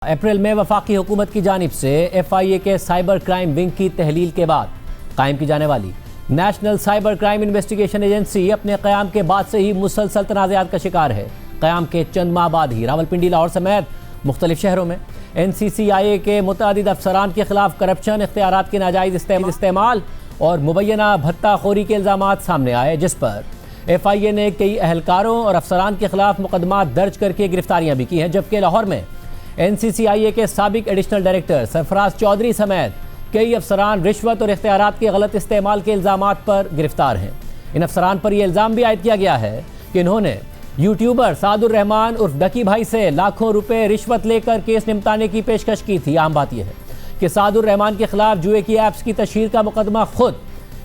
अप्रैल में वफाकी हुकूमत की जानिब से FIA के साइबर क्राइम विंग की तहलील के बाद कायम की जाने वाली national cyber crime investigation agency अपने क़याम के बाद से ही मुसलसल तनाज़ात का शिकार है। क़याम के चंद माह बाद ही रावलपिंडी, लाहौर समेत मुख्तलिफ शहरों में NCCIA के मुतअद्दिद अफसरान के खिलाफ करप्शन, इख्तियारात के नाजायज़ इस्तेमाल और मुबैना भत्ताखोरी के इल्ज़ामात सामने आए, जिस पर FIA ने कई अहलकारों और अफसरान के खिलाफ मुकदमा दर्ज करके गिरफ्तारियाँ भी की हैं। जबकि लाहौर में NCCIA के साबिक एडिशनल डायरेक्टर सरफराज चौधरी समेत कई अफसरान रिश्वत और इख्तियारात के गलत इस्तेमाल के इल्ज़ामात पर गिरफ्तार हैं। इन अफसरान पर यह इल्ज़ाम भी आयद किया गया है कि इन्होंने यूट्यूबर सादुर रहमान उर्फ डकी भाई से लाखों रुपए रिश्वत लेकर केस निपटाने की पेशकश की थी। आम बात यह है कि सादुर रहमान के खिलाफ जुए की ऐप्स की तशहीर का मुकदमा खुद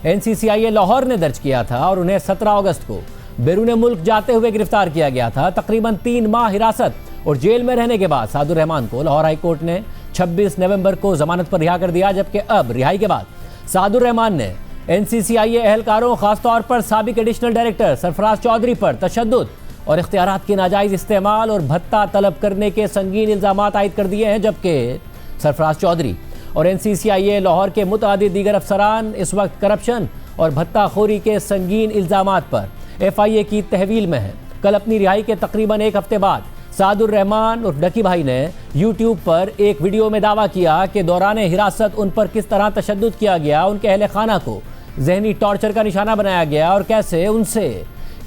NCCIA लाहौर ने दर्ज किया था और उन्हें 17 अगस्त को बैरून मुल्क जाते हुए गिरफ्तार किया गया था। तकरीबन 3 माह हिरासत और जेल में रहने के बाद सादुर रहमान को लाहौर हाई कोर्ट ने 26 नवंबर को जमानत पर रिहा कर दिया। जबकि अब रिहाई के बाद सादुर रहमान ने NCCIA अहलकारों, खासतौर पर साबिक एडिशनल डायरेक्टर सरफराज चौधरी पर तशद्दुद और इख्तियारात के नाजायज़ इस्तेमाल और भत्ता तलब करने के संगीन इल्ज़ामात आयद कर दिए हैं। जबकि सरफराज चौधरी और NCCIA लाहौर के मुतअद्दिद दीगर अफसरान इस वक्त करप्शन और भत्ताखोरी के संगीन इल्ज़ामात पर FIA की तहवील में हैं। कल अपनी रिहाई के तकरीबन एक हफ्ते बाद सादुर रहमान और डकी भाई ने YouTube पर एक वीडियो में दावा किया कि दौरान हिरासत उन पर किस तरह तशद्दुद किया गया, उनके अहले खाना को जहनी टॉर्चर का निशाना बनाया गया और कैसे उनसे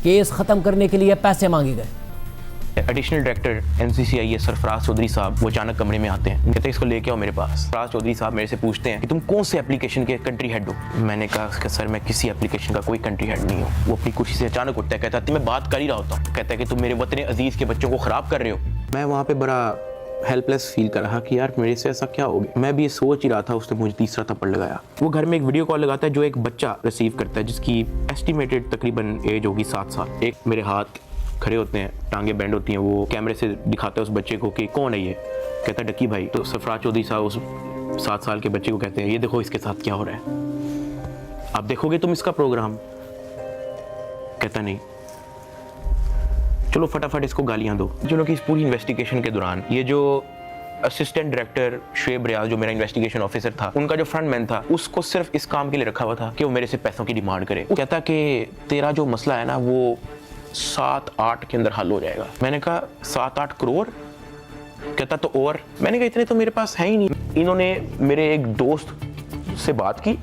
केस ख़त्म करने के लिए पैसे मांगे गए। Additional director NCCIA Sarfaraz Chaudhry साहब वो अचानक कमरे में आते हैं, कहते हैं इसको लेके आओ मेरे पास। सरफराज चौधरी साहब मेरे से पूछते हैं कि तुम कौन से एप्लीकेशन के कंट्री हेड हो। मैंने कहा कि सर मैं किसी एप्लीकेशन का कोई कंट्री हेड नहीं हूँ। वो अपनी कुर्सी से अचानक उठता है, कहता है मैं बात कर ही रहा होता हूँ। कहता है कि तुम मेरे वतन अजीज़ के बच्चों को ख़राब कर रहे हो। मैं वहाँ पर बड़ा हेल्पलेस फील कर रहा कि यार मेरे से ऐसा क्या हो गया। मैं भी ये सोच ही रहा था, उसने मुझे तीसरा थप्पड़ लगाया। वो घर में एक वीडियो कॉल लगाता है जो एक बच्चा रिसीव करता है जिसकी एस्टिमेटेड तकरीबन एज होगी 7 साल। एक मेरे हाथ खड़े होते हैं, टांगे बैंड होती हैं, वो कैमरे से दिखाता है उस बच्चे को कि कौन है ये। कहता है डकी भाई। तो सरफराज चौधरी साहब उस 7 साल के बच्चे को कहते हैं ये देखो इसके साथ क्या हो रहा है, आप देखोगे तुम इसका प्रोग्राम। कहता नहीं, चलो फटाफट इसको गालियां दो। चलो कि इस पूरी इन्वेस्टिगेशन के दौरान ये जो असिस्टेंट डायरेक्टर शुएब रियाज जो मेरा इन्वेस्टिगेशन ऑफिसर था, उनका जो फ्रंटमैन था, उसको सिर्फ इस काम के लिए रखा हुआ था कि वो मेरे से पैसों की डिमांड करे। वो कहता कि तेरा जो मसला है ना वो 7-8 के अंदर हल हो जाएगा। मैंने कहा 7-8 करोड़? कहता तो और। मैंने कहा इतने तो मेरे पास है ही नहीं। इन्होंने मेरे एक दोस्त से बात की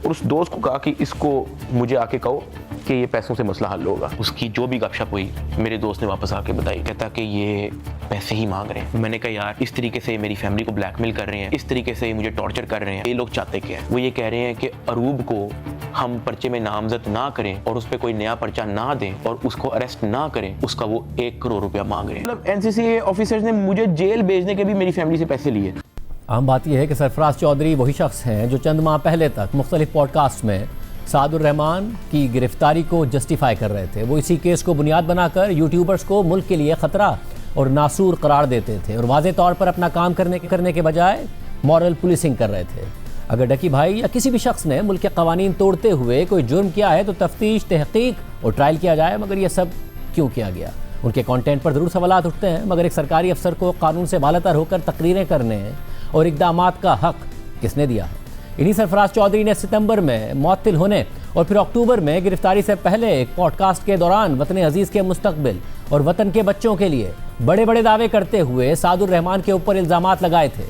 और उस दोस्त को कहा कि इसको मुझे आके कहो कि ये पैसों से मसला हल होगा। उसकी जो भी गपशप हुई मेरे दोस्त ने वापस आके बताई। कहता कि ये पैसे ही मांग रहे हैं। मैंने कहा यार इस तरीके से मेरी फैमिली को ब्लैकमेल कर रहे हैं, इस तरीके से मुझे टॉर्चर कर रहे हैं, ये लोग चाहते क्या है। वो ये कह रहे हैं कि अरूब को हम पर्चे में नामजद ना करें और उस पर कोई नया पर्चा ना दें और उसको अरेस्ट ना करें, उसका वो 1 करोड़ रुपया मांग रहे हैं। मतलब NCCA ऑफिसर्स ने मुझे जेल भेजने के भी मेरी फैमिली से पैसे लिए। आम बात यह है कि सरफराज चौधरी वही शख्स हैं जो चंद माह पहले तक मुख्तलिफ पॉडकास्ट में सादुर रहमान की गिरफ्तारी को जस्टिफाई कर रहे थे। वो इसी केस को बुनियाद बनाकर यूट्यूबर्स को मुल्क के लिए ख़तरा और नासूर करार देते थे और वाज़े तौर पर अपना काम करने के बजाय मॉरल पुलिसिंग कर रहे थे। अगर डकी भाई या किसी भी शख्स ने मुल्क के कवानीन तोड़ते हुए कोई जुर्म किया है तो तफ्तीश, तहकीक और ट्रायल किया जाए। मगर यह सब क्यों किया गया? उनके कंटेंट पर ज़रूर सवालात उठते हैं, मगर एक सरकारी अफसर को कानून से बालातर होकर तकरीरें करने और इक़दामात का हक़ किसने दिया है? इन्हीं सरफराज चौधरी ने सितंबर में मुअत्तिल होने और फिर अक्टूबर में गिरफ्तारी से पहले एक पॉडकास्ट के दौरान वतन अजीज़ के मुस्तकबिल और वतन के बच्चों के लिए बड़े बड़े दावे करते हुए सादुर रहमान के ऊपर इल्ज़ामात लगाए थे।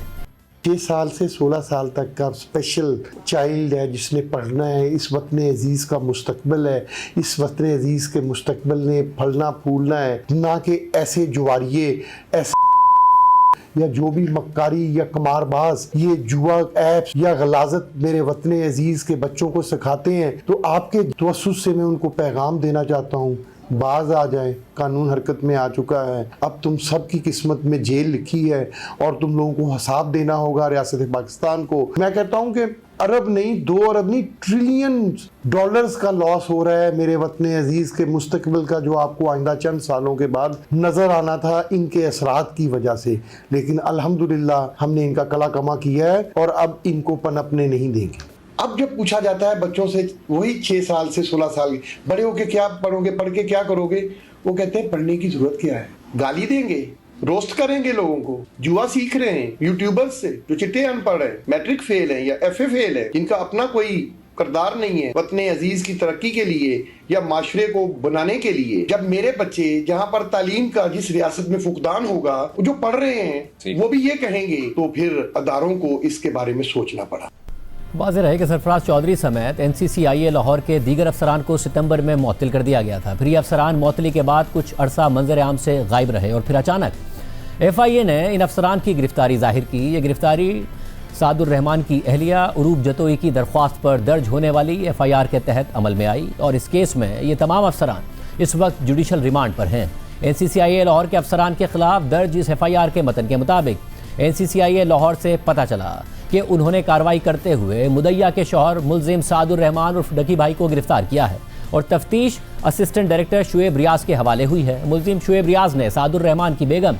6 साल से 16 साल तक का स्पेशल चाइल्ड है जिसने पढ़ना है, इस वतन अजीज़ का मुस्तकबिल है, इस वतन अजीज़ के मुस्तकबिल ने फलना फूलना है, ना कि ऐसे जुआरिये, ऐसे या जो भी मक्कारी या कमारबाज ये जुआ ऐप्स या गलाजत मेरे वतन अजीज़ के बच्चों को सिखाते हैं। तो आपके तवस्सुस से मैं उनको पैगाम देना चाहता हूँ, बाज आ जाए, कानून हरकत में आ चुका है। अब तुम सब की किस्मत में जेल लिखी है और तुम लोगों को हिसाब देना होगा रियासत पाकिस्तान को। मैं कहता हूँ कि अरब नहीं, 2 अरब नहीं, ट्रिलियन डॉलर्स का लॉस हो रहा है मेरे वतन अजीज़ के मुस्तकबिल का, जो आपको आइंदा चंद सालों के बाद नज़र आना था इनके असरात की वजह से। लेकिन अल्हम्दुलिल्लाह हमने इनका कला कमा किया है और अब इनको पनपने नहीं देंगे। अब जब पूछा जाता है बच्चों से, वही 6 साल से 16 साल, बड़े होके क्या पढ़ोगे, पढ़ के क्या करोगे, वो कहते हैं पढ़ने की जरूरत क्या है, गाली देंगे, रोस्ट करेंगे लोगों को। जुआ सीख रहे हैं यूट्यूबर्स से जो चिट्टे अनपढ़ है, मैट्रिक फेल है या FA फेल है, जिनका अपना कोई किरदार नहीं है वतन अजीज की तरक्की के लिए या माशरे को बनाने के लिए। जब मेरे बच्चे जहां पर तालीम का जिस रियासत में फुकदान होगा, जो पढ़ रहे हैं वो भी ये कहेंगे, तो फिर अदारों को इसके बारे में सोचना पड़ा। वाज़ेह रहे कि सरफराज चौधरी समेत NCCIA लाहौर के दीगर अफसरान को सितंबर में मुअत्तल कर दिया गया था। फिर ये अफसरान मुअत्तली के बाद कुछ अरसा मंजर आम से गायब रहे और फिर अचानक FIA ने इन अफसरान की गिरफ्तारी जाहिर की। ये गिरफ्तारी सादुर रहमान की अहलिया उरूब जतोई की दरख्वास्त पर दर्ज होने वाली FIR के तहत अमल में आई और इस केस में ये तमाम अफसरान इस वक्त जुडिशल रिमांड पर हैं। NCCIA लाहौर के अफसरान के खिलाफ दर्ज इस FIR के मतन के मुताबिक NCCIA लाहौर से पता चला कि उन्होंने कार्रवाई करते हुए मुदैया के शौहर मुलजिम सादुर रहमान उर्फ डकी भाई को गिरफ्तार किया है और तफ्तीश असिस्टेंट डायरेक्टर शुएब रियाज के हवाले हुई है। मुलजिम शुएब रियाज ने सादुर रहमान की बेगम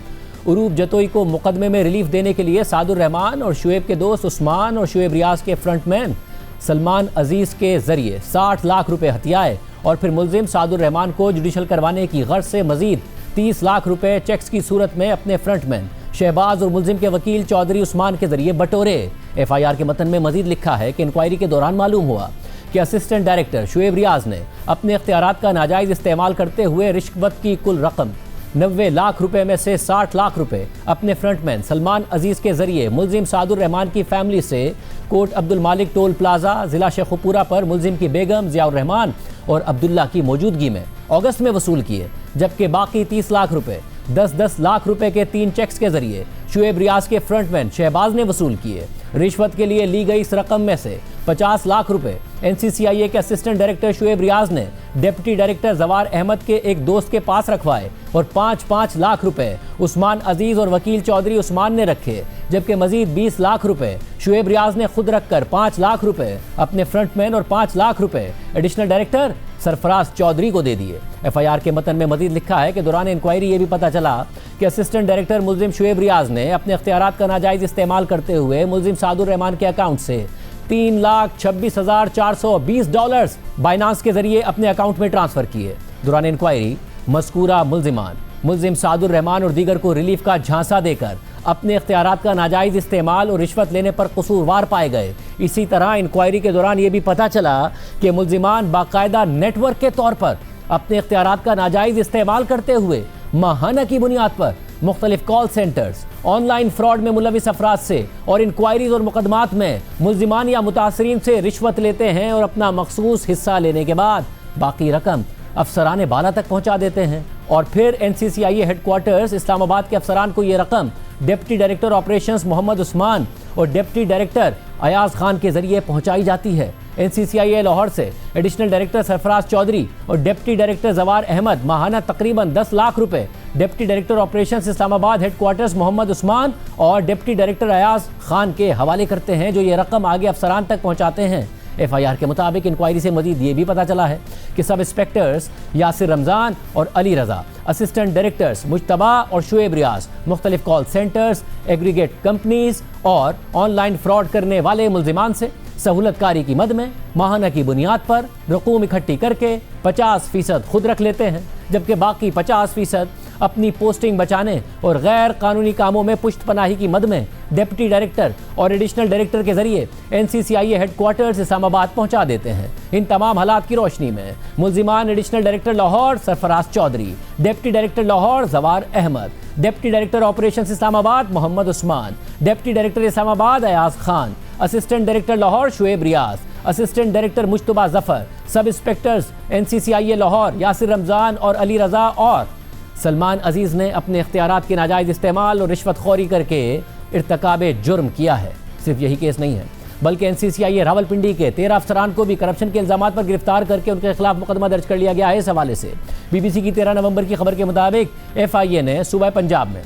उरूब जतोई को मुकदमे में रिलीफ देने के लिए सादुर रहमान और शुएब के दोस्त उस्मान और शुएब रियाज के फ्रंटमैन सलमान अजीज़ के जरिए 60 लाख रुपए हथियाए और फिर मुलजिम सादुर रहमान को जुडिशल करवाने की गर्ज से मजीद 30 लाख रुपए चेक्स की सूरत में अपने फ्रंटमैन शहबाज और मुलजिम के वकील चौधरी उस्मान के जरिए बटोरे। FIR के मतन में मजीद लिखा है कि इंक्वायरी के दौरान मालूम हुआ कि असिस्टेंट डायरेक्टर शुएब रियाज ने अपने इख्तियारात का नाजायज़ इस्तेमाल करते हुए रिश्वत की कुल रकम 90 लाख रुपए में से 60 लाख रुपए अपने फ्रंटमैन सलमान अजीज़ के जरिए मुलजिम सादुर रहमान की फैमिली से कोट अब्दुल मालिक टोल प्लाजा ज़िला शेखुपुरा पर मुलजिम की बेगम ज़ियाउर रहमान और अब्दुल्ला की मौजूदगी में अगस्त में वसूल किए, जबकि बाकी 30 लाख रुपए 10-10 लाख रुपए के 3 चेक्स के जरिए शुएब रियाज के फ्रंटमैन शहबाज ने वसूल किए। रिश्वत के लिए ली गई इस रकम में से 50 लाख रुपए NCCIA के असिस्टेंट डायरेक्टर शुएब रियाज ने डिप्टी डायरेक्टर जवार अहमद के एक दोस्त के पास रखवाए और 5-5 लाख रुपए उस्मान अजीज और वकील चौधरी उस्मान ने रखे, जबकि मजीद 20 लाख रुपए शुएब रियाज ने खुद रखकर 5 लाख रुपए अपने फ्रंटमैन और 5 लाख रुपए एडिशनल डायरेक्टर सरफराज चौधरी को दे दिए। FIR के मतन में मजीद लिखा है कि दौरान इंक्वायरी ये भी पता चला कि असिस्टेंट डायरेक्टर मुलजिम शुएब रियाज ने अपने इख्तियारात का नाजायज़ इस्तेमाल करते हुए मुलजिम सादुर रहमान के अकाउंट से $3,26,420 बाइनांस के जरिए अपने अकाउंट में ट्रांसफ़र किए। दौरान इंक्वायरी मज़कूरा मुलजिमान मुलजिम सादुर रहमान और दीगर को रिलीफ का झांसा देकर अपने इख्तियारात का नाजायज़ इस्तेमाल और रिश्वत लेने पर कसूरवार पाए गए। इसी तरह इंक्वायरी के दौरान ये भी पता चला कि मुलजिमान बाकायदा नेटवर्क के तौर पर अपने इख्तियारात का नाजायज़ इस्तेमाल करते हुए माहाना की बुनियाद पर मुख्तलिफ कॉल सेंटर्स, ऑनलाइन फ्रॉड में मुलविस अफराद से और इंक्वायरीज और मुकदमात में मुलजिमान या मुतासरीन से रिश्वत लेते हैं और अपना मखसूस हिस्सा लेने के बाद बाकी रकम अफसरान बाला तक पहुंचा देते हैं और फिर NCCIA हेडक्वार्टर्स इस्लामाबाद के अफसरान को ये रकम deputy director operations Mohammad Usman और डिप्टी डायरेक्टर अयाज खान के जरिए पहुंचाई जाती है। NCCIA लाहौर से एडिशनल डायरेक्टर सरफराज चौधरी और डिप्टी डायरेक्टर जवार अहमद माहाना तकरीबन 10 लाख रुपए deputy director operations Islamabad headquarters Mohammad Usman और डिप्टी डायरेक्टर अयाज खान के हवाले करते हैं, जो ये रकम आगे अफसरान तक पहुंचाते हैं। FIR के मुताबिक इंक्वायरी से मजीद ये भी पता चला है कि सब इंस्पेक्टर्स यासिर रमज़ान और अली रज़ा, असिस्टेंट डायरेक्टर्स मुज्तबा और शुएब रियाज मुख्तलिफ कॉल सेंटर्स, एग्रीगेट कंपनीज और ऑनलाइन फ्रॉड करने वाले मुलजिमान से सहूलतकारी की मद में माहाना की बुनियाद पर रकूम इकट्ठी करके 50% खुद रख लेते हैं, जबकि बाकी 50% अपनी पोस्टिंग बचाने और गैर कानूनी कामों में पुश्त पनाही की मद में डिप्टी डायरेक्टर और एडिशनल डायरेक्टर के जरिए NCCIA हेडक्वार्टर्स इस्लामाबाद पहुंचा देते हैं। इन तमाम हालात की रोशनी में मुलजिमान additional director Lahore Sarfaraz Chaudhry, deputy director Lahore Jawar Ahmed, deputy director operations Islamabad Mohammad Usman, deputy director Islamabad Ayaz Khan, assistant director Lahore Shoaib Riaz, assistant director Mujtaba Zafar, sub inspectors NCCIA Lahore Yasir Ramzan और अली रज़ा और सलमान अजीज़ ने अपने इख्तियारात के नाजायज़ इस्तेमाल और रिश्वतखोरी करके इर्तकाबे जुर्म किया है। सिर्फ यही केस नहीं है बल्कि NCCIA रावलपिंडी के 13 अफसरान को भी करप्शन के इल्ज़ामात पर गिरफ्तार करके उनके खिलाफ मुकदमा दर्ज कर लिया गया है। इस हवाले से BBC की 13 नवंबर की खबर के मुताबिक FIA ने सूबा पंजाब में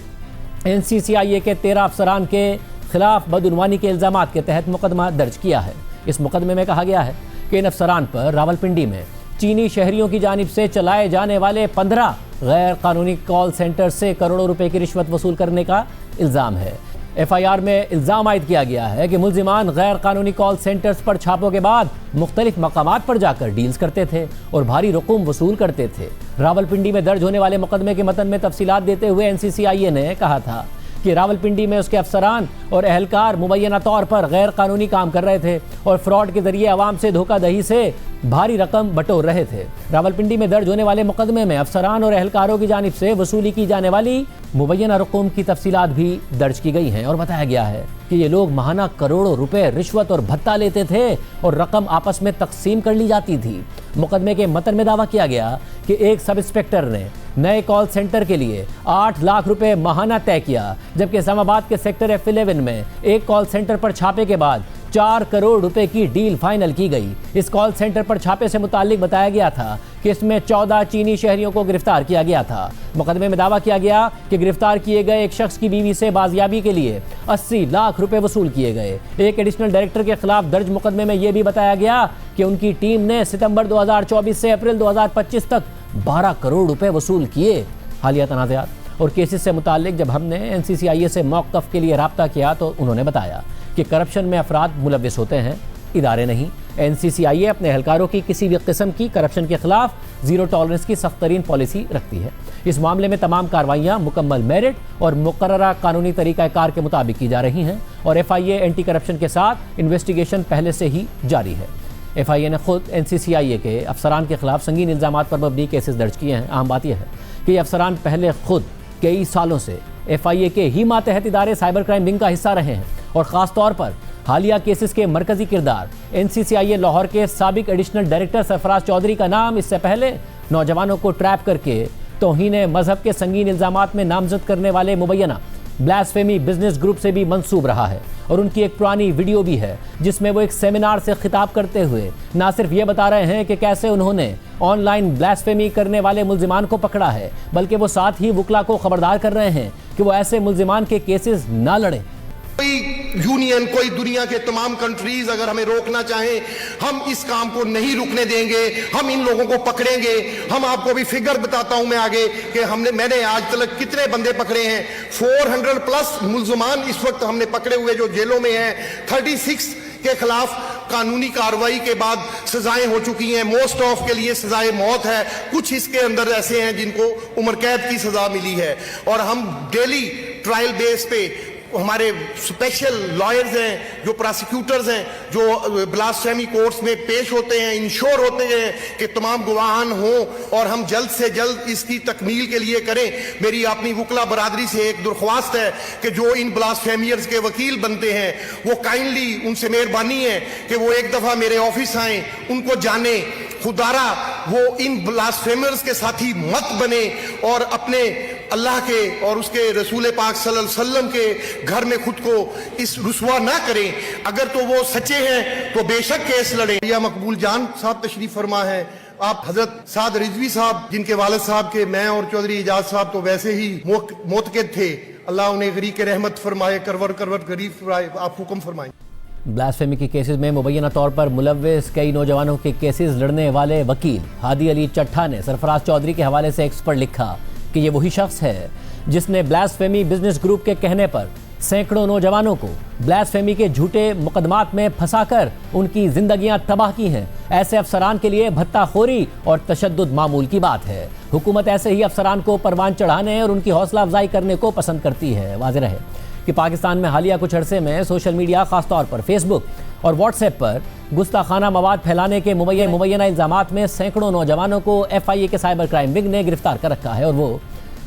NCCIA के 13 अफसरान के खिलाफ बदउनवानी के इल्ज़ामात के तहत मुकदमा दर्ज किया है। इस मुकदमे में कहा गया है कि इन अफसरान पर रावलपिंडी में चीनी शहरियों की जानिब से चलाए जाने वाले 15 गैर कानूनी कॉल सेंटर से करोड़ों रुपए की रिश्वत वसूल करने का इल्ज़ाम है। FIR में इल्ज़ाम आयद किया गया है कि मुल्जिमान गैर कानूनी कॉल सेंटर्स पर छापों के बाद मुख्तलिफ मकामात पर जाकर डील्स करते थे और भारी रकूम वसूल करते थे। रावलपिंडी में दर्ज होने वाले मुकदमे के मतन में तफसीलात देते हुए NCCIA ने कहा था कि रावलपिंडी में उसके अफसरान और एहलकार मुबैना तौर पर गैर कानूनी काम कर रहे थे और फ्रॉड के जरिए अवाम से धोखाधड़ी से भारी रकम बटोर रहे थे। रावलपिंडी में दर्ज होने वाले मुकदमे में अफसरान और एहलकारों की जानिब से वसूली की जाने वाली मुबैना रकूम की तफसीलात भी दर्ज की गई हैं और बताया गया है कि ये लोग माहाना करोड़ों रुपए रिश्वत और भत्ता लेते थे और रकम आपस में तकसीम कर ली जाती थी। मुकदमे के मतन में दावा किया गया कि एक सब इंस्पेक्टर ने नए कॉल सेंटर के लिए 8 लाख रुपए माहाना तय किया, जबकि इस्लामाबाद के सेक्टर F11 में एक कॉल सेंटर पर छापे के बाद 4 करोड़ रुपए की डील फाइनल की गई। इस कॉल सेंटर पर छापे से मुताल्लिक बताया गया था कि इसमें 14 चीनी शहरियों को गिरफ्तार किया गया था। मुकदमे में दावा किया गया कि गिरफ्तार किए गए एक शख्स की बीवी से बाजियाबी के लिए 80 लाख रुपए वसूल किए गए। एक एडिशनल डायरेक्टर के खिलाफ दर्ज मुकदमे में यह भी बताया गया कि उनकी टीम ने सितंबर 2024 से अप्रैल 2025 तक 12 करोड़ रुपए वसूल किए। हालिया तनाज़ात और केसेस से मुताल्लिक जब हमने NCCIA से मौक़िफ़ के लिए रब्ता किया तो उन्होंने बताया कि करप्शन में अफराद मुलव्विस होते हैं, इदारे नहीं। NCCIA अपने एहलकारों की किसी भी किस्म की करप्शन के खिलाफ ज़ीरो टॉलरेंस की सख्त तरीन पॉलिसी रखती है। इस मामले में तमाम कार्रवाइयाँ मुकम्मल मेरिट और मुकर्ररा कानूनी तरीक़ाकार के मुताबिक की जा रही हैं और FIA एंटी करप्शन के साथ इन्वेस्टिगेशन पहले से ही जारी है। FIA ने खुद NCCIA के अफसरान के खिलाफ संगीन इल्ज़ामात पर मबनी केसेस दर्ज किए हैं। अहम बात यह है कि ये अफसरान पहले खुद कई सालों से FIA के ही मातहत इदारे साइबर क्राइम विंग का हिस्सा रहे हैं और ख़ास तौर पर हालिया केसेस के मरकजी किरदार NCCIA लाहौर के साबिक एडिशनल डायरेक्टर सरफराज चौधरी का नाम इससे पहले नौजवानों को ट्रैप करके तौहीन मजहब के संगीन इल्ज़ामात में नामजद करने वाले मुबैना ब्लास्फेमी बिजनेस ग्रुप से भी मंसूब रहा है। और उनकी एक पुरानी वीडियो भी है जिसमें वो एक सेमिनार से खिताब करते हुए ना सिर्फ ये बता रहे हैं कि कैसे उन्होंने ऑनलाइन ब्लास्फेमी करने वाले मुल्जिमान को पकड़ा है, बल्कि वो साथ ही वकला को खबरदार कर रहे हैं कि वो ऐसे मुल्जिमान के केसेस ना लड़ें। कोई यूनियन, कोई दुनिया के तमाम कंट्रीज अगर हमें रोकना चाहें, हम इस काम को नहीं रुकने देंगे। हम इन लोगों को पकड़ेंगे। हम आपको भी फिगर बताता हूं मैं आगे कि मैंने आज तक कितने बंदे पकड़े हैं। 400 प्लस मुल्जिमान इस वक्त हमने पकड़े हुए जो जेलों में हैं। 36 के खिलाफ कानूनी कार्रवाई के बाद सजाएं हो चुकी हैं। मोस्ट ऑफ के लिए सजाए मौत है। कुछ इसके अंदर ऐसे हैं जिनको उम्र कैद की सजा मिली है। और हम डेली ट्रायल बेस पे हमारे स्पेशल लॉयर्स हैं, जो प्रोसिक्यूटर्स हैं, जो ब्लास्फेमी कोर्ट्स में पेश होते हैं, इंश्योर होते हैं कि तमाम गवाहान हों और हम जल्द से जल्द इसकी तकमील के लिए करें। मेरी अपनी वकला बरादरी से एक दरख्वास्त है कि जो इन ब्लास्फेमियर्स के वकील बनते हैं वो काइंडली, उनसे मेहरबानी है कि वो एक दफ़ा मेरे ऑफिस आएँ, उनको जाने। खुदारा वो इन ब्लास्फेमर्स के साथी मत बने और अपने अल्लाह के और उसके रसूल पाक सल्लल्लाहु अलैहि वसल्लम के घर में खुद को इस रुसवा ना करें। अगर तो वो सच्चे हैं तो बेशक केस लड़ें। या मकबूल जान साहब तशरीफ फरमा है। आप हजरत साद रिजवी साहब, जिनके वालिद साहब के मैं और चौधरी इजाज साहब तो वैसे ही मोतकद थे, अल्लाह उन्हें गरीब के रहमत फरमाए, करवर गरीब फरमाए। आप हुक्म फरमाएं। ब्लास्फेमी के केसेस में मुबैना तौर पर मुलव्विस कई नौजवानों के केसेस लड़ने वाले वकील हादी अली चट्ठा ने सरफराज चौधरी के हवाले से एक्स पर लिखा कि ये वही शख्स है जिसने ब्लास्फेमी बिजनेस ग्रुप के कहने पर सैकड़ों नौजवानों को ब्लास्फेमी के झूठे मुकदमात में फंसाकर उनकी जिंदगियां तबाह की हैं। ऐसे अफसरान के लिए भत्ताखोरी और तशद्दुद मामूल की बात है। हुकूमत ऐसे ही अफसरान को परवान चढ़ाने और उनकी हौसला अफजाई करने को पसंद करती है। वाज़ेह रहे कि पाकिस्तान में हालिया कुछ अरसे में सोशल मीडिया, खासतौर पर फेसबुक और व्हाट्सएप पर गुस्ताखाना मवाद फैलाने के मुबैना इल्ज़ामात में सैकड़ों नौजवानों को FIA के साइबर क्राइम विंग ने गिरफ्तार कर रखा है और वो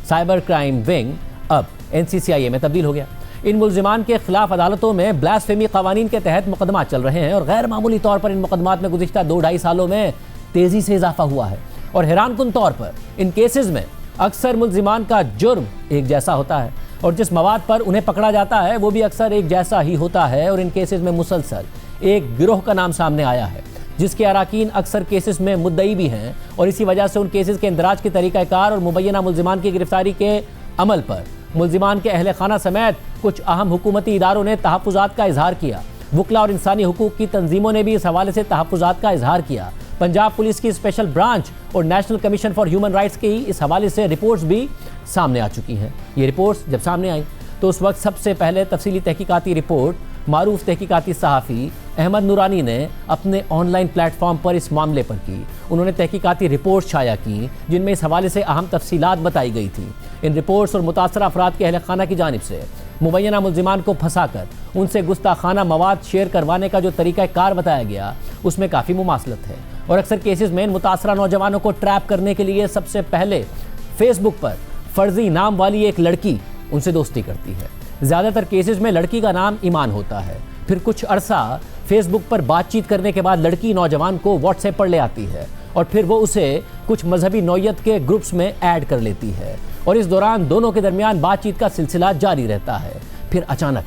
साइबर क्राइम विंग अब NCCIA में तब्दील हो गया। इन मुल्जिमान के खिलाफ अदालतों में ब्लास्फेमी कवानीन के तहत मुकदमा चल रहे हैं और गैर मामूली तौर पर इन मुकदमात में गुज़िश्ता 2-2.5 सालों में तेज़ी से इजाफा हुआ है। और हैरानकुन तौर पर इन केसेस में अक्सर मुल्जिमान का जुर्म एक जैसा होता है और जिस मवाद पर उन्हें पकड़ा जाता है वो भी अक्सर एक जैसा ही होता है। और इन केसेस में मुसलसल एक गिरोह का नाम सामने आया है जिसके अराकीन अक्सर केसेस में मुद्दई भी हैं और इसी वजह से उन केसेस के इंदराज के तरीक़ाकार और मुबैना मुल्जिमान की गिरफ्तारी के अमल पर मुल्जिमान के अहल खाना समेत कुछ अहम हुकूमती इदारों ने तहफ़्फ़ुज़ात का इजहार किया। वकला और इंसानी हुकूक की तंजीमों ने भी इस हवाले से तहफ़्फ़ुज़ात का इजहार किया। पंजाब पुलिस की स्पेशल ब्रांच और national commission for human rights की इस हवाले से रिपोर्ट्स भी सामने आ चुकी हैं। ये रिपोर्ट्स जब सामने आई तो उस वक्त सबसे पहले तफसीली तहकीकाती रिपोर्ट मारूफ तहकीकाती सहाफ़ी अहमद नूरानी ने अपने ऑनलाइन प्लेटफॉर्म पर इस मामले पर की। उन्होंने तहकीकाती रिपोर्ट शाया की जिनमें इस हवाले से अहम तफसीलात बताई गई थी। इन रिपोर्ट्स और मुतासरा अफराद के अहल खाना की जानिब से मुबैना मुल्जिमान को फंसाकर उनसे गुस्ताखाना मवाद शेयर करवाने का जो तरीका कार बताया गया उसमें काफ़ी मुमासलत है और अक्सर केसेस में इन मुतासरा नौजवानों को ट्रैप करने के लिए सबसे पहले फेसबुक पर फर्जी नाम वाली एक लड़की उनसे दोस्ती करती है। ज़्यादातर केसेस में लड़की का नाम ईमान होता है। फिर कुछ अरसा फेसबुक पर बातचीत करने के बाद लड़की नौजवान को व्हाट्सएप पर ले आती है और फिर वो उसे कुछ मजहबी नौयत के ग्रुप्स में ऐड कर लेती है और इस दौरान दोनों के दरमियान बातचीत का सिलसिला जारी रहता है। फिर अचानक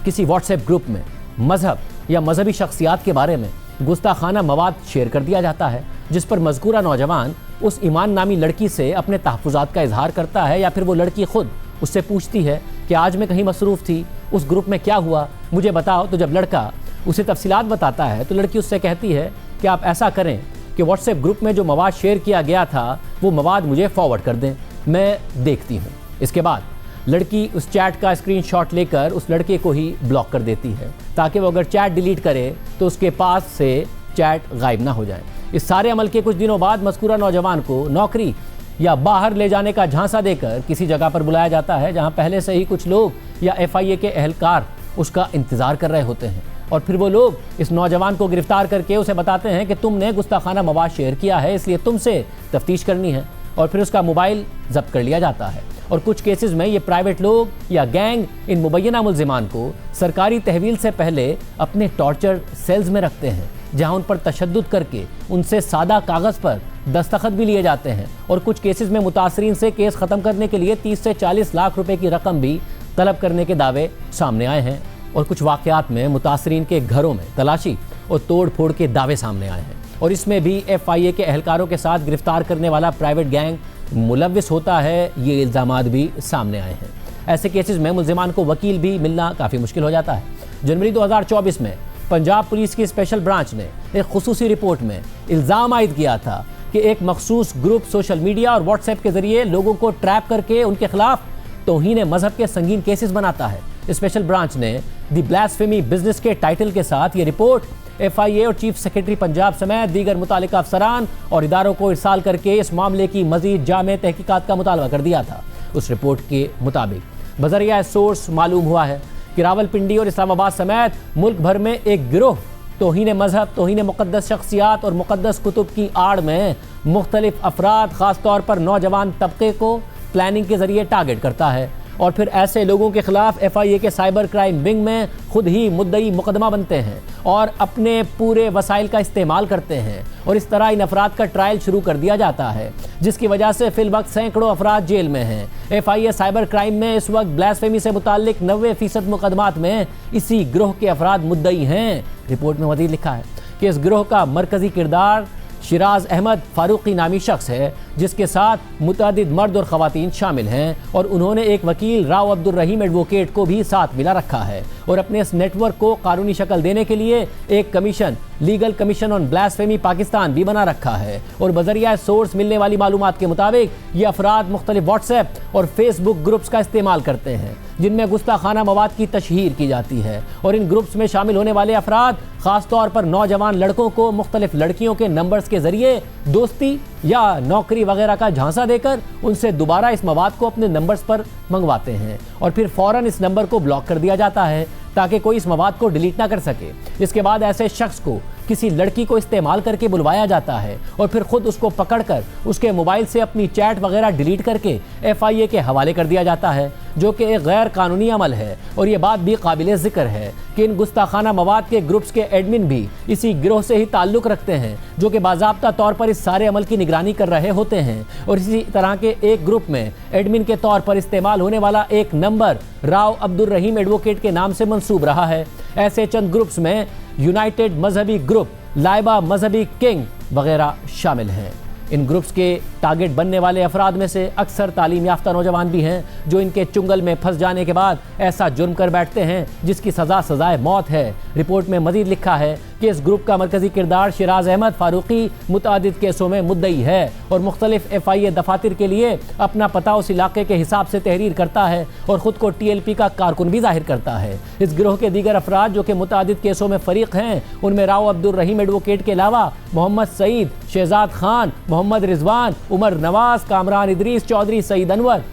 किसी व्हाट्सएप ग्रुप में मजहब या मजहबी शख्सियात के बारे में गुस्ताखाना मवाद शेयर कर दिया जाता है जिस पर मज़कूरा नौजवान उस ईमान नामी लड़की से अपने तहफ़्फ़ुज़ात का इजहार करता है या फिर वो लड़की खुद उससे पूछती है कि आज मैं कहीं मसरूफ़ थी, उस ग्रुप में क्या हुआ मुझे बताओ। तो जब लड़का उसे तफसीलात बताता है तो लड़की उससे कहती है कि आप ऐसा करें कि व्हाट्सएप ग्रुप में जो मवाद शेयर किया गया था वो मवाद मुझे फॉरवर्ड कर दें, मैं देखती हूँ। इसके बाद लड़की उस चैट का स्क्रीनशॉट लेकर उस लड़के को ही ब्लॉक कर देती है ताकि वो अगर चैट डिलीट करे तो उसके पास से चैट गायब ना हो जाए। इस सारे अमल के कुछ दिनों बाद मज़कूरा नौजवान को नौकरी या बाहर ले जाने का झांसा देकर किसी जगह पर बुलाया जाता है जहां पहले से ही कुछ लोग या FIA के अहलकार उसका इंतज़ार कर रहे होते हैं और फिर वो लोग इस नौजवान को गिरफ्तार करके उसे बताते हैं कि तुमने गुस्ताखाना मवाद शेयर किया है इसलिए तुमसे तफ्तीश करनी है और फिर उसका मोबाइल जब्त कर लिया जाता है। और कुछ केसेस में ये प्राइवेट लोग या गैंग इन मुबैना मुल्जिमान को सरकारी तहवील से पहले अपने टॉर्चर सेल्स में रखते हैं जहां उन पर तशद्दुद करके उनसे सादा कागज़ पर दस्तखत भी लिए जाते हैं और कुछ केसेस में मुतासरीन से केस ख़त्म करने के लिए 30 से 40 लाख रुपए की रकम भी तलब करने के दावे सामने आए हैं और कुछ वाक़यात में मुतासरीन के घरों में तलाशी और तोड़ फोड़ के दावे सामने आए हैं और इसमें भी FIA के अहलकारों के साथ गिरफ्तार करने वाला प्राइवेट गैंग मुलव्विस होता है, ये इल्ज़ामात भी सामने आए हैं। ऐसे केसेस में मुल्जिमान को वकील भी मिलना काफ़ी मुश्किल हो जाता है। जनवरी 2024 में पंजाब पुलिस की स्पेशल ब्रांच ने एक खुसूसी रिपोर्ट में इल्ज़ाम आयद किया था कि एक मखसूस ग्रुप सोशल मीडिया और व्हाट्सएप के जरिए लोगों को ट्रैप करके उनके खिलाफ तौहीन मजहब के संगीन केसेस बनाता है। स्पेशल ब्रांच ने द ब्लास्फेमी बिजनेस के टाइटल के साथ ये रिपोर्ट FIA और चीफ सेक्रेटरी पंजाब समेत दीगर मुतालिका अफसरान और इदारों को इरसाल करके इस मामले की मजीद जामे तहकीकात का मुतालबा कर दिया था। उस रिपोर्ट के मुताबिक बजरिया सोर्स मालूम हुआ है कि रावलपिंडी और इस्लामाबाद समेत मुल्क भर में एक गिरोह तौहीन मजहब, तौहीन मुक़द्दस शख्सियात और मुक़द्दस कुतुब की आड़ में मुख्तलिफ अफराद ख़ास तौर पर नौजवान तबके को प्लानिंग के ज़रिए टारगेट करता है और फिर ऐसे लोगों के खिलाफ FIA के साइबर क्राइम विंग में खुद ही मुद्दई मुकदमा बनते हैं और अपने पूरे वसाइल का इस्तेमाल करते हैं और इस तरह इन अफराद का ट्रायल शुरू कर दिया जाता है जिसकी वजह से फिल वक्त सैकड़ों अफराद जेल में हैं। FIA साइबर क्राइम में इस वक्त ब्लास्फेमी से मुताल्लिक 90% मुकदमात में इसी गिरोह के अफराद मुद्दई हैं। रिपोर्ट में मज़ीद लिखा है कि इस गिरोह का मरकज़ी किरदार शिराज अहमद फारूकी नामी शख्स है जिसके साथ मुतअद्दिद मर्द और ख़वातीन शामिल हैं और उन्होंने एक वकील राव अब्दुल रहीम एडवोकेट को भी साथ मिला रखा है और अपने इस नेटवर्क को कानूनी शक्ल देने के लिए एक commission legal commission on blasphemy Pakistan भी बना रखा है और बजरिया सोर्स मिलने वाली मालूमात के मुताबिक ये अफराद मुख्तलिफ व्हाट्सएप और फेसबुक ग्रुप्स का इस्तेमाल करते हैं जिनमें गुस्ताखाना मवाद की तशहीर की जाती है और इन ग्रुप्स में शामिल होने वाले अफराद ख़ास तौर पर नौजवान लड़कों को मुख्तलिफ लड़कियों के नंबर्स के ज़रिए दोस्ती या नौकरी वगैरह का झांसा देकर उनसे दोबारा इस मवाद को अपने नंबर्स पर मंगवाते हैं और फिर फ़ौरन इस नंबर को ब्लॉक कर दिया जाता है ताकि कोई इस मवाद को डिलीट ना कर सके। इसके बाद ऐसे शख्स को किसी लड़की को इस्तेमाल करके बुलवाया जाता है और फिर खुद उसको पकड़कर उसके मोबाइल से अपनी चैट वगैरह डिलीट करके FIA के हवाले कर दिया जाता है जो कि एक गैर कानूनी अमल है। और ये बात भी काबिल ज़िक्र है कि इन गुस्ताखाना मवाद के ग्रुप्स के एडमिन भी इसी गिरोह से ही ताल्लुक़ रखते हैं जो कि बाज़ाब्ता तौर पर इस सारे अमल की निगरानी कर रहे होते हैं और इसी तरह के एक ग्रुप में एडमिन के तौर पर इस्तेमाल होने वाला एक नंबर राव अब्दुल रहीम एडवोकेट के नाम से मंसूब रहा है। ऐसे चंद ग्रुप्स में यूनाइटेड मजहबी ग्रुप, लाइबा मजहबी किंग वगैरह शामिल हैं। इन ग्रुप्स के टारगेट बनने वाले अफराद में से अक्सर तालीम याफ्ता नौजवान भी हैं जो इनके चुंगल में फंस जाने के बाद ऐसा जुर्म कर बैठते हैं जिसकी सज़ाए मौत है। रिपोर्ट में मज़ीद लिखा है कि इस ग्रुप का मरकजी किरदार शिराज अहमद फारूकी मुतादिद केसों में मुद्दई है और मुख्तलिफ FIA दफातर के लिए अपना पता उस इलाके के हिसाब से तहरीर करता है और ख़ुद को TLP का कारकुन भी जाहिर करता है। इस गिरोह के दीगर अफराद जो कि मुतादिद केसों में फ़रीक हैं, उनमें राव अब्दुल रहीम एडवोकेट के अलावा मोहम्मद सईद, शहजाद खान, मोहम्मद रिजवान, उमर नवाज, कामरान इदरीस, चौधरी सईद अनवर,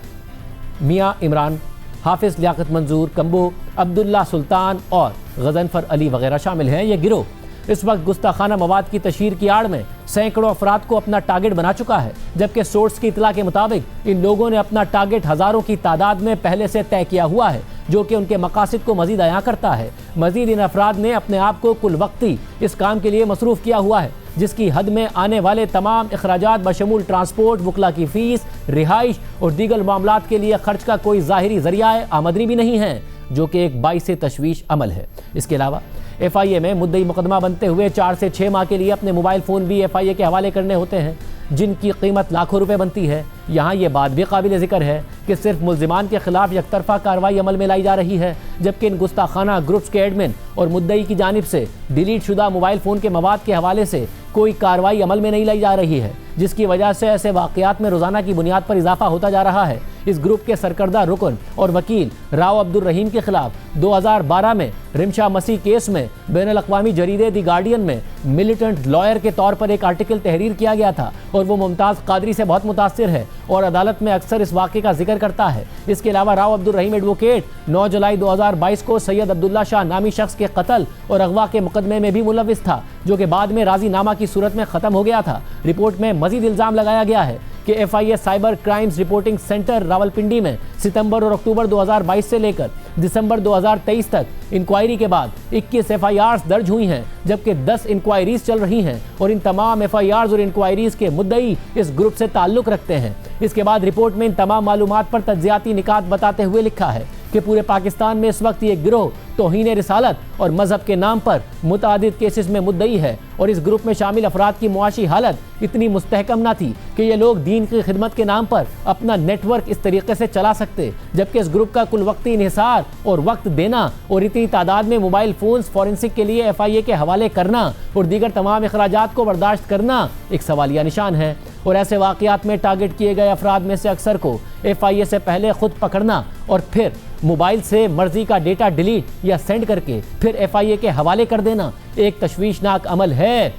मियाँ इमरान, हाफिज़ लियाकत मंजूर कंबो, अब्दुल्ला सुल्तान और गजनफर अली वगैरह शामिल हैं। यह गिरोह इस वक्त गुस्ताखाना मवाद की तशहीर की आड़ में सैकड़ों अफराद को अपना टारगेट बना चुका है, जबकि सोर्स की इतला के मुताबिक इन लोगों ने अपना टारगेट हज़ारों की तादाद में पहले से तय किया हुआ है, जो कि उनके मकासद को मजीद अयां करता है। मजीद इन अफराद ने अपने आप को कुल वक्ती इस काम के लिए मसरूफ़ किया हुआ है, जिसकी हद में आने वाले तमाम अखराजात बशमूल ट्रांसपोर्ट, वकला की फ़ीस, रिहाइश और दीगर मामलात के लिए खर्च का कोई ज़ाहिरी ज़रिया आमदनी भी नहीं है, जो कि एक बाइस तशवीश अमल है। इसके अलावा FIA में मुद्दई मुकदमा बनते हुए 4 से 6 माह के लिए अपने मोबाइल फ़ोन भी FIA के हवाले करने होते हैं, जिनकी कीमत लाखों रुपए बनती है। यहाँ ये बात भी काबिल ज़िक्र है कि सिर्फ मुल्ज़िमान के खिलाफ यकतरफ़ा कार्रवाई अमल में लाई जा रही है, जबकि इन गुस्ताखाना ग्रुप्स के एडमिन और मुद्दई की जानिब से डिलीट शुदा मोबाइल फ़ोन के मवाद के हवाले से कोई कार्रवाई अमल में नहीं लाई जा रही है, जिसकी वजह से ऐसे वाक़यात में रोज़ाना की बुनियाद पर इजाफा होता जा रहा है। इस ग्रुप के सरकर्दा रुकन और वकील राव अब्दुल रहीम के खिलाफ 2012 में रिमशा मसीह केस में बैनुल अक़वामी जरीदे दी गार्डियन में मिलिटेंट लॉयर के तौर पर एक आर्टिकल तहरीर किया गया था और वो मुमताज़ कादरी से बहुत मुतासिर है और अदालत में अक्सर इस वाक़े का जिक्र करता है। इसके अलावा राव अब्दुल रहीम एडवोकेट 9 जुलाई 2022 को सैयद अब्दुल्ला शाह नामी शख्स के कत्ल और अगवा के मुकदमे में भी मुलविस था, जो कि बाद में राजीनामा की सूरत में ख़त्म हो गया था। रिपोर्ट में मजीद इल्ज़ाम लगाया गया है कि FIA cyber crimes reporting centre Rawalpindi में सितंबर और अक्टूबर 2022 से लेकर दिसंबर 2023 तक इंक्वायरी के बाद 21 FIRs दर्ज हुई हैं, जबकि 10 इंक्वायरीज चल रही हैं और इन तमाम FIRs और इंक्वायरीज के मुद्दई इस ग्रुप से ताल्लुक़ रखते हैं। इसके बाद रिपोर्ट में इन तमाम मालूमात पर तज्जियाती निकात बताते हुए लिखा है कि पूरे पाकिस्तान में इस वक्त ये गिरोह तौहीन रिसालत और मजहब के नाम पर मुतादिद केसेस में मुद्दई है और इस ग्रुप में शामिल अफराद की मुआशी हालत इतनी मुस्तहकम न थी कि ये लोग दीन की खिदमत के नाम पर अपना नेटवर्क इस तरीके से चला सकते, जबकि इस ग्रुप का कुल वक्ती इन्हिसार और वक्त देना और इतनी तादाद में मोबाइल फ़ोन्स फॉरेंसिक के लिए FIA के हवाले करना और दीगर तमाम अखराजात को बर्दाश्त करना एक सवालिया निशान है। और ऐसे वाक़यात में टारगेट किए गए अफराद में से अक्सर को FIA से पहले खुद पकड़ना और फिर मोबाइल से मर्जी का डेटा डिलीट या सेंड करके फिर FIA के हवाले कर देना एक तशवीशनाक अमल है।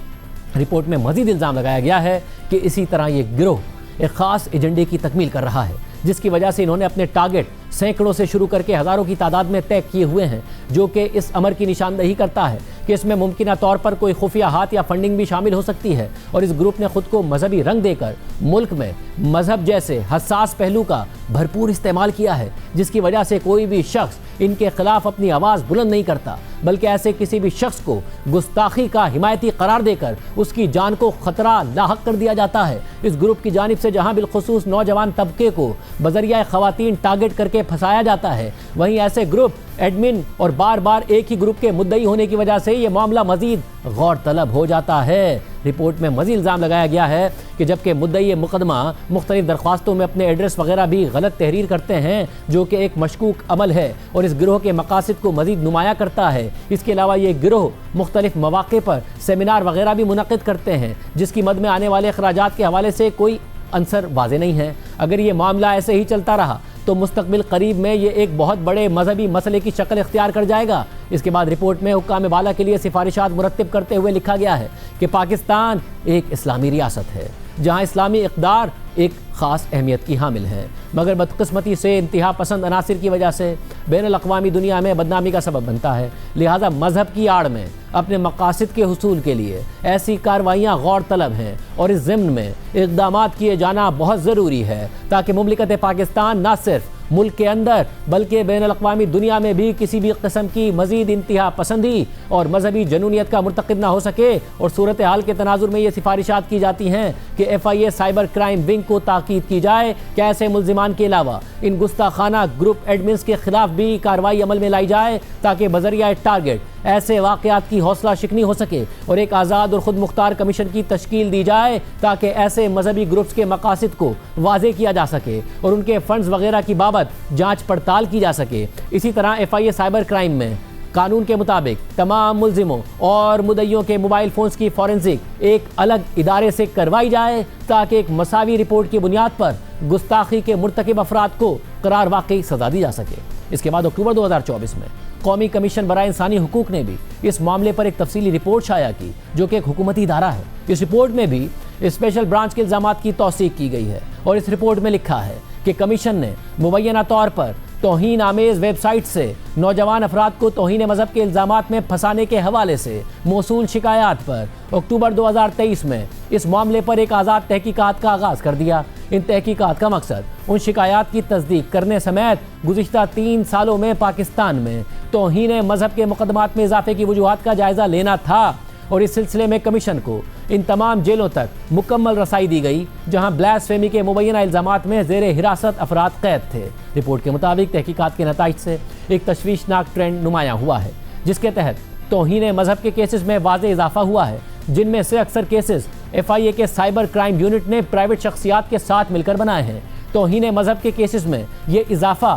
रिपोर्ट में मजीद इल्ज़ाम लगाया गया है कि इसी तरह ये गिरोह एक ख़ास एजेंडे की तकमील कर रहा है, जिसकी वजह से इन्होंने अपने टारगेट सैकड़ों से शुरू करके हज़ारों की तादाद में तय किए हुए हैं, जो कि इस अमर की निशानदही करता है कि इसमें मुमकिन तौर पर कोई खुफिया हाथ या फंडिंग भी शामिल हो सकती है। और इस ग्रुप ने खुद को मजहबी रंग देकर मुल्क में मजहब जैसे हसास पहलू का भरपूर इस्तेमाल किया है, जिसकी वजह से कोई भी शख्स इनके खिलाफ अपनी आवाज़ बुलंद नहीं करता, बल्कि ऐसे किसी भी शख्स को गुस्ताखी का हिमायती करार देकर उसकी जान को खतरा लाहक कर दिया जाता है। इस ग्रुप की जानिब से जहां बिलखुसूस नौजवान तबके को बजरिया खवातीन टारगेट करके फंसाया जाता है, वहीं ऐसे ग्रुप एडमिन और बार बार एक ही ग्रुप के मुद्दई होने की वजह से ये मामला मजीद गौर तलब हो जाता है। रिपोर्ट में मजीद इल्ज़ाम लगाया गया है कि जबकि मुद्दई मुकदमा मुख्तलिफ दरख्वास्तों में अपने एड्रेस वगैरह भी गलत तहरीर करते हैं, जो कि एक मशकूक अमल है और इस गिरोह के मकासद को मजीद नुमाया करता है। इसके अलावा ये गिरोह मुख्तलिफ मौक़े पर सेमिनार वगैरह भी मुनक़िद करते हैं, जिसकी मद में आने वाले अखराजात के हवाले से कोई आंसर वाज़े नहीं है। अगर ये मामला ऐसे ही चलता रहा तो मुस्तकबिल करीब में ये एक बहुत बड़े मजहबी मसले की शक्ल इख्तियार कर जाएगा। इसके बाद रिपोर्ट में हुक्काम बाला के लिए सिफारिशात मुरत्तिब करते हुए लिखा गया है कि पाकिस्तान एक इस्लामी रियासत है, जहाँ इस्लामी इक़दार एक ख़ास अहमियत की हामिल है, मगर बदकिस्मती से इंतहा पसंद अनासिर की वजह से बैनुल अक़वामी दुनिया में बदनामी का सबब बनता है। लिहाजा मजहब की आड़ में अपने मकासद के हुसूल के लिए ऐसी कार्रवाइयाँ गौर तलब हैं और इस ज़िम्न में इक़दामात किए जाना बहुत ज़रूरी है, ताकि मुमलिकत पाकिस्तान न सिर्फ मुल्क के अंदर बल्कि बैनुल अक़वामी दुनिया में भी किसी भी किस्म की मज़ीद इंतहा पसंदी और मजहबी जनूनियत का मुर्तकिब ना हो सके। और सूरत हाल के तनाजुर में ये सिफारिशात की जाती हैं कि FIA साइबर क्राइम विंग को ताकीद की जाए कि ऐसे मुल्जिमान के अलावा इन गुस्ताखाना ग्रुप एडमिन्स के खिलाफ भी कार्रवाई अमल में लाई जाए, ताकि बजरिया टारगेट ऐसे वाक़यात की हौसला शिकनी हो सके और एक आज़ाद और ख़ुद मुख्तार कमीशन की तश्कील दी जाए, ताकि ऐसे मजहबी ग्रुप्स के मकासद को वाज़े किया जा सके और उनके फंड्स वगैरह की बाबत जांच पड़ताल की जा सके। इसी तरह FIA साइबर क्राइम में कानून के मुताबिक तमाम मुल्जिमों और मुद्दइयों के मोबाइल फोन्स की फॉरेंसिक एक अलग इदारे से करवाई जाए ताकि एक मसावी रिपोर्ट की बुनियाद पर गुस्ताखी के मुर्तकिब अफराद को करार वाकई सजा दी जा सके। इसके बाद अक्टूबर 2024 में कौमी कमीशन बराए इंसानी हुकूक ने भी इस मामले पर एक तफसीली रिपोर्ट शाया की, जो कि एक हुकूमती इदारा है। इस रिपोर्ट में भी स्पेशल ब्रांच के इल्जामात की तौसीक की गई है और इस रिपोर्ट में लिखा है कि कमीशन ने मुबैना तौर पर तौहीन आमेज वेबसाइट से नौजवान अफराद को तौहीन मजहब के इल्जामात में फंसाने के हवाले से मौसूल शिकायत पर अक्टूबर 2023 में इस मामले पर एक आज़ाद तहकीकात का आगाज़ कर दिया। इन तहकीकात का मकसद उन शिकायत की तस्दीक करने समेत गुज़िश्ता 3 सालों में पाकिस्तान में तौहीन मजहब के मुकदमात में इजाफे की वजूहात का जायज़ा लेना था और इस सिलसिले में कमीशन को इन तमाम जेलों तक मुकम्मल रसाई दी गई जहां ब्लास्फेमी के मुबैना इल्जामात में ज़ेर हिरासत अफराद कैद थे। रिपोर्ट के मुताबिक तहकीकात के नताइज से एक तशवीशनाक ट्रेंड नुमायां हुआ है, जिसके तहत तौहीन मजहब के केसेस में वाज़े इजाफा हुआ है, जिनमें से अक्सर केसेस FIA के साइबर क्राइम यूनिट ने प्राइवेट शख्सियात के साथ मिलकर बनाए हैं। तौहीन मजहब के केसेस में ये इजाफा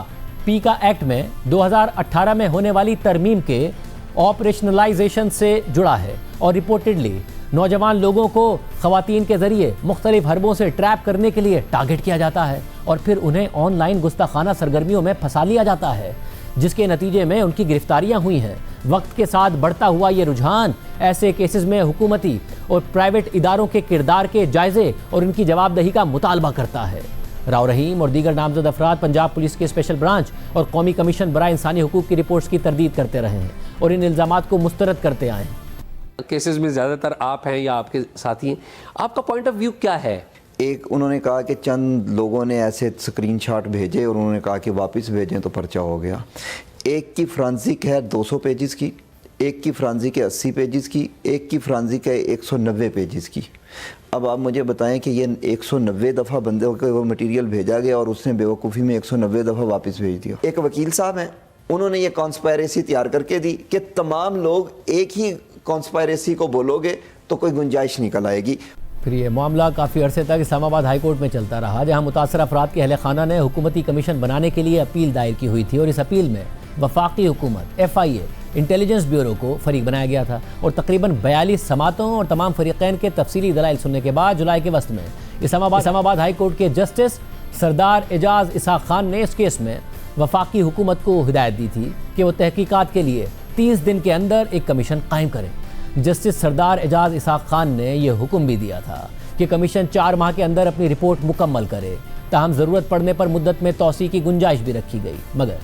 पीका एक्ट में 2018 में होने वाली तरमीम के ऑपरेशनलाइजेशन से जुड़ा है और रिपोर्टेडली नौजवान लोगों को ख़वातीन के ज़रिए मुख्तलिफ हरबों से ट्रैप करने के लिए टारगेट किया जाता है और फिर उन्हें ऑनलाइन गुस्ताखाना सरगर्मियों में फंसा लिया जाता है, जिसके नतीजे में उनकी गिरफ्तारियां हुई हैं। वक्त के साथ बढ़ता हुआ ये रुझान ऐसे केसेस में हुकूमती और प्राइवेट इदारों के किरदार के जायज़े और उनकी जवाबदेही का मुतालबा करता है। राव रहीम और दीगर नामजद अफराद पंजाब पुलिस के स्पेशल ब्रांच और कौमी कमीशन बराए इंसानी हुकूक की रिपोर्ट्स की तरदीद करते रहे हैं और इन इल्ज़ामात को मुस्तरद करते आए हैं। केसेस में ज़्यादातर आप हैं या आपके साथी हैं, आपका पॉइंट ऑफ व्यू क्या है? एक उन्होंने कहा कि चंद लोगों ने ऐसे स्क्रीनशॉट भेजे और उन्होंने कहा कि वापस भेजें तो पर्चा हो गया। एक की फ्रांसिक है 200 पेजेस की, एक की फ्रांसिक है 80 पेजेस की, एक की फ्रांसिक है 190 पेजेस की। अब आप मुझे बताएं कि ये 190 दफ़ा बंदे को वो मटेरियल भेजा गया और उसने बेवकूफ़ी में 190 दफ़ा वापस भेज दिया। एक वकील साहब हैं, उन्होंने ये कॉन्स्पायरेसी तैयार करके दी कि तमाम लोग एक ही कॉन्स्पायरेसी को बोलोगे तो कोई गुंजाइश निकल आएगी। फिर ये मामला काफ़ी अरसे तक इस्लामाबाद हाई कोर्ट में चलता रहा, जहां मुतासर अफराद के अहले खाना ने हुकूमती कमीशन बनाने के लिए अपील दायर की हुई थी और इस अपील में वफाकी हुकूमत FIA इंटेलिजेंस ब्यूरो को फरीक बनाया गया था और तकरीबन 42 समातों और तमाम फरीक़ैन के तफसीली दलाइल सुनने के बाद जुलाई के वस्त में इस्लामाबाद हाई कोर्ट के जस्टिस सरदार एजाज इसाक खान ने इस केस में वफाकी हुकूमत को हिदायत दी थी कि वो तहकीकात के लिए 30 दिन के अंदर एक कमीशन कायम करें। जस्टिस सरदार एजाज इसाक खान ने यह हुक्म भी दिया था कि कमीशन 4 माह के अंदर अपनी रिपोर्ट मुकम्मल करे, ताहम ज़रूरत पड़ने पर मुद्दत में तौसी की गुंजाइश भी रखी गई। मगर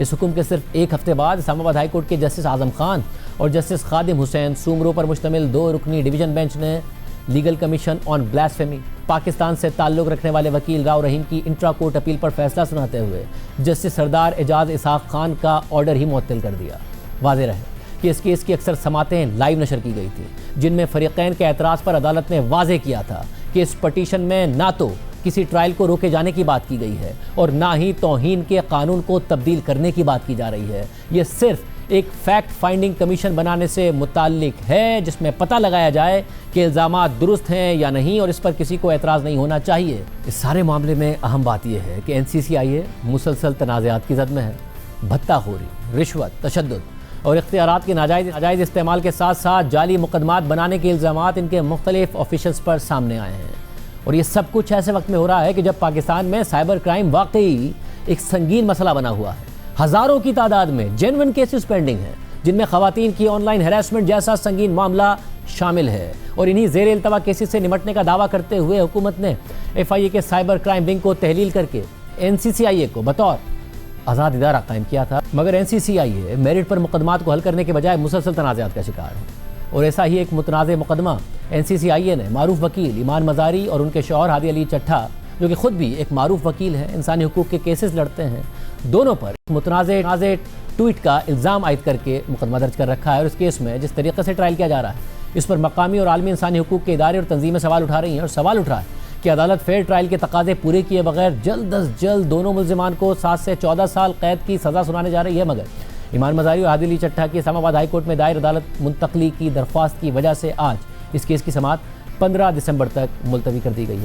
इस हुक्म के सिर्फ एक हफ्ते बाद इस्लामाबाद हाई कोर्ट के जस्टिस आज़म खान और जस्टिस खादिम हुसैन सूमरों पर मुश्तमिल 2 रुकनी डिवीज़न बेंच ने legal commission on blasphemy Pakistan से ताल्लुक़ रखने वाले वकील राव रहीम की इंट्रा कोर्ट अपील पर फैसला सुनाते हुए जस्टिस सरदार एजाज इसाक खान का ऑर्डर ही मुअत्तल कर दिया। वाज़ेह रहे कि इस केस की अक्सर समातें लाइव नशर की गई थी, जिनमें फरीक़ैन के एतराज़ पर अदालत ने वाज़ेह किया था कि इस पटिशन में ना तो किसी ट्रायल को रोके जाने की बात की गई है और ना ही तौहीन के कानून को तब्दील करने की बात की जा रही है। ये सिर्फ एक फैक्ट फाइंडिंग कमीशन बनाने से मुताल्लिक है, जिसमें पता लगाया जाए कि इल्ज़ामात दुरुस्त हैं या नहीं और इस पर किसी को एतराज़ नहीं होना चाहिए। इस सारे मामले में अहम बात यह है कि NCCIA मुसलसल तनाज़ात की जद में है। भत्ताखोरी, रिश्वत, तशद्दुद और इख्तियारात के नाजायज़ इस्तेमाल के साथ साथ जाली मुकदमात बनाने के इल्ज़ामात इनके मुख्तलिफ ऑफिशल्स पर सामने आए हैं और ये सब कुछ ऐसे वक्त में हो रहा है कि जब पाकिस्तान में साइबर क्राइम वाकई एक संगीन मसला बना हुआ है। हज़ारों की तादाद में जेन्युइन केसेस पेंडिंग हैं, जिनमें ख़वातीन की ऑनलाइन हैरेसमेंट जैसा संगीन मामला शामिल है और इन्हीं ज़ेर इल्तवा केसेस से निमटने का दावा करते हुए हुकूमत ने FIA के साइबर क्राइम विंग को तहलील करके NCCIA को बतौर आज़ाद इदारा कायम किया था। मगर NCCIA मेरिट पर मुकदमात को हल करने के बजाय मुसलसल तनाज़ात का शिकार है और ऐसा ही एक मुतनाज़ मुकदमा NCCIA ने मारूफ वकील ईमान मज़ारी और उनके शौहर हादी अली चट्ठा, जो कि ख़ुद भी एक मारूफ वकील हैं, इंसानी हुकूक के केसेस लड़ते हैं, दोनों पर मुतनाज़ ट्वीट का इल्ज़ाम आयद करके मुकदमा दर्ज कर रखा है। और इस केस में जिस तरीके से ट्रायल किया जा रहा है, इस पर मकामी और आलमी इंसानी हुकूक के इदारे और तंजीमें सवाल उठा रही हैं और सवाल उठ रहा है कि अदालत फेयर ट्रायल के तकाजे पूरे किए बगैर जल्द अज जल्द दोनों मुल्जिमान को 7 से 14 साल कैद की सज़ा सुनाने जा रही है। मगर ईमान मज़ारी और हादी अली चट्ठा की इस्लामाबाद हाई कोर्ट में दायर अदालत मुंतकली की दरख्वास्त की वजह से आज इस केस की समाअत 15 दिसंबर तक मुलतवी कर दी गई है।